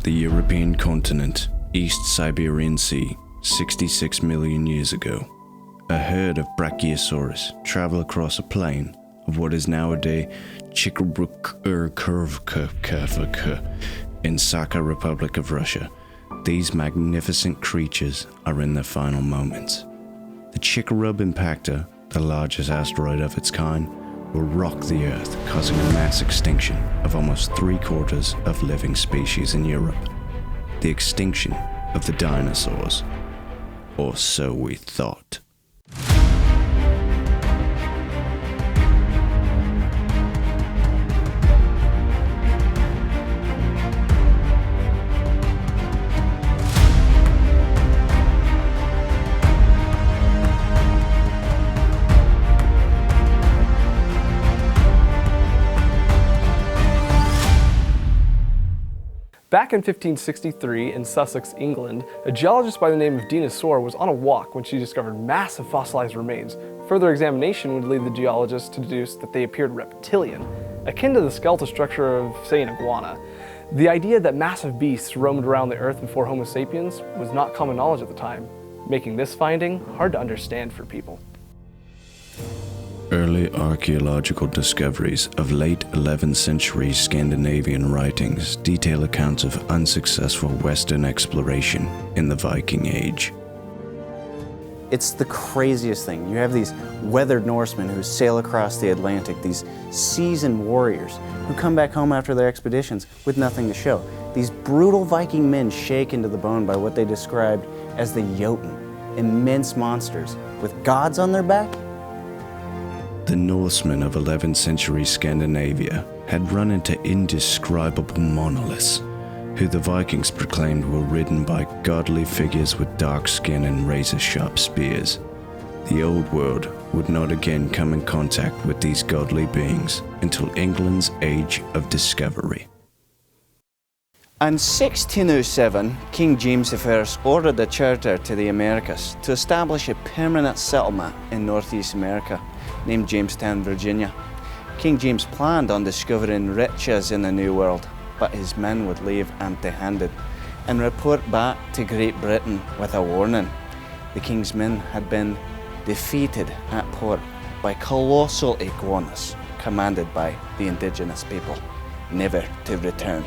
the European continent, East Siberian Sea, 66 million years ago. A herd of Brachiosaurus travel across a plain of what is nowadays Chikrovka in Sakha Republic of Russia. These magnificent creatures are in their final moments. The Chikharub impactor, the largest asteroid of its kind, will rock the Earth, causing a mass extinction of almost 3/4 of living species in Europe. The extinction of the dinosaurs. Or so we thought. Back in 1563 in Sussex, England, a geologist by the name of Dinosaur was on a walk when she discovered massive fossilized remains. Further examination would lead the geologist to deduce that they appeared reptilian, akin to the skeletal structure of, say, an iguana. The idea that massive beasts roamed around the Earth before Homo sapiens was not common knowledge at the time, making this finding hard to understand for people. Early archaeological discoveries of late 11th century Scandinavian writings detail accounts of unsuccessful Western exploration in the Viking Age. It's the craziest thing. You have these weathered Norsemen who sail across the Atlantic, these seasoned warriors who come back home after their expeditions with nothing to show. These brutal Viking men shaken to the bone by what they described as the Jotun, immense monsters with gods on their back. The Norsemen of 11th century Scandinavia had run into indescribable monoliths, who the Vikings proclaimed were ridden by godly figures with dark skin and razor-sharp spears. The Old World would not again come in contact with these godly beings until England's Age of Discovery. In 1607, King James I ordered a charter to the Americas to establish a permanent settlement in Northeast America, named Jamestown, Virginia. King James planned on discovering riches in the New World, but his men would leave empty-handed and report back to Great Britain with a warning. The king's men had been defeated at port by colossal iguanas commanded by the indigenous people, never to return.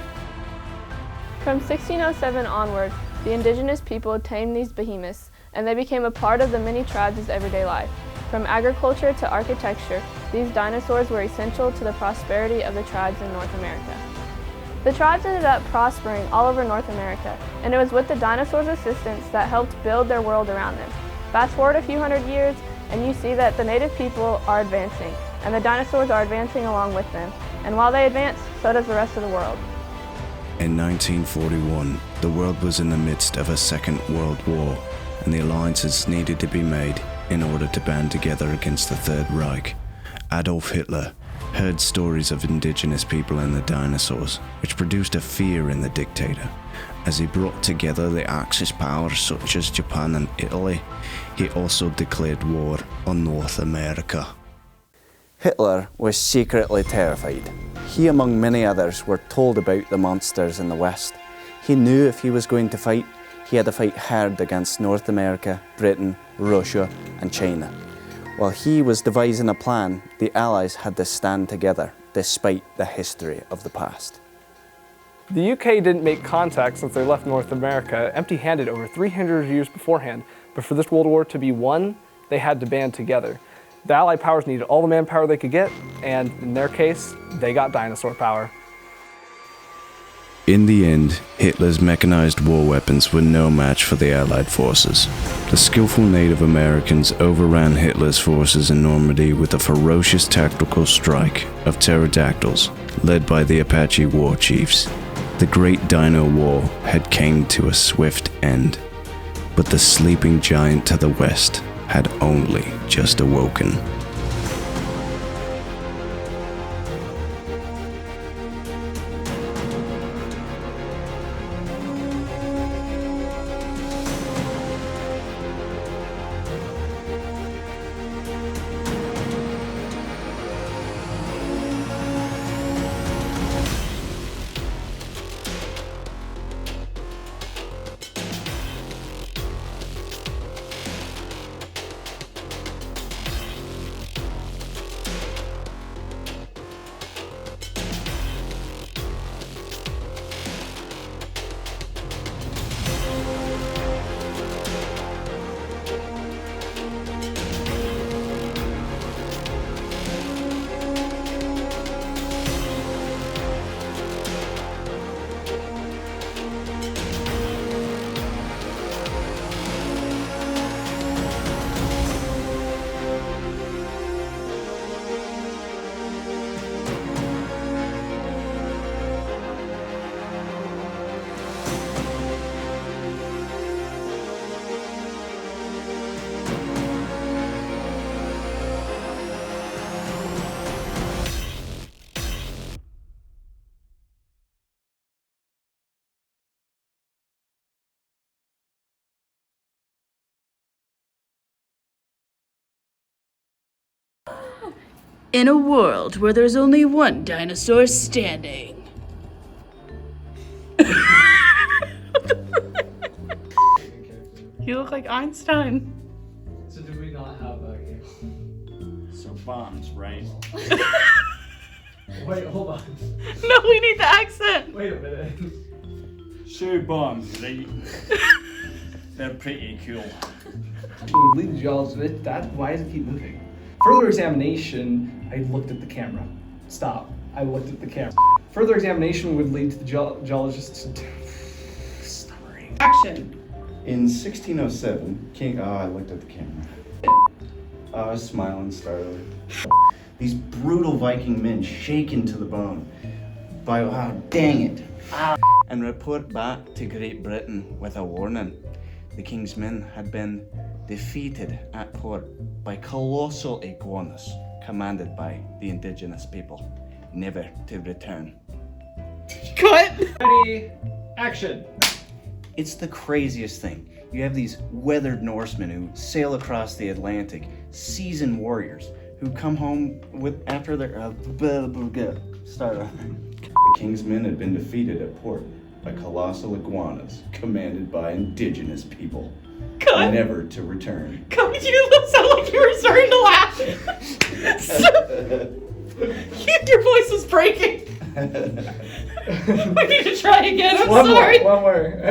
From 1607 onward, the indigenous people tamed these behemoths, and they became a part of the many tribes' everyday life. From agriculture to architecture, these dinosaurs were essential to the prosperity of the tribes in North America. The tribes ended up prospering all over North America, and it was with the dinosaurs' assistance that helped build their world around them. Fast forward a few hundred years, and you see that the native people are advancing, and the dinosaurs are advancing along with them. And while they advance, so does the rest of the world. In 1941, the world was in the midst of a Second World War, and the alliances needed to be made in order to band together against the Third Reich. Adolf Hitler heard stories of indigenous people and the dinosaurs, which produced a fear in the dictator. As he brought together the Axis powers such as Japan and Italy, he also declared war on North America. Hitler was secretly terrified. He, among many others, were told about the monsters in the West. He knew if he was going to fight, he had to fight hard against North America, Britain, Russia, and China. While he was devising a plan, the Allies had to stand together, despite the history of the past. The UK didn't make contact since they left North America empty-handed over 300 years beforehand, but for this World War to be won, they had to band together. The Allied powers needed all the manpower they could get, and in their case, they got dinosaur power. In the end, Hitler's mechanized war weapons were no match for the Allied forces. The skillful Native Americans overran Hitler's forces in Normandy with a ferocious tactical strike of pterodactyls, led by the Apache war chiefs. The Great Dino War had came to a swift end, but the sleeping giant to the west had only just awoken. In a world where there's only one dinosaur standing. You look like Einstein. So do we not have a game? So bombs, right? Wait, hold on. No, we need the accent. Wait a minute. So bombs, right? They're pretty cool. Would lead the geologist. That why does it keep moving? Further examination. I looked at the camera. Stop. I looked at the camera. Further examination would lead to the geologist to stammering. Action. In 1607, I looked at the camera. I was smiling startled. These brutal Viking men shaken to the bone by, dang it, and report back to Great Britain with a warning. The king's men had been defeated at port by colossal iguanas commanded by the indigenous people, never to return. Cut. Ready, action. It's the craziest thing. You have these weathered Norsemen who sail across the Atlantic, seasoned warriors who come home with after their The king's men had been defeated at port by colossal iguanas commanded by indigenous people, Cut. never to return. Cut. You sound like you were starting to laugh. Your voice was breaking. We need to try again. I'm sorry. One more.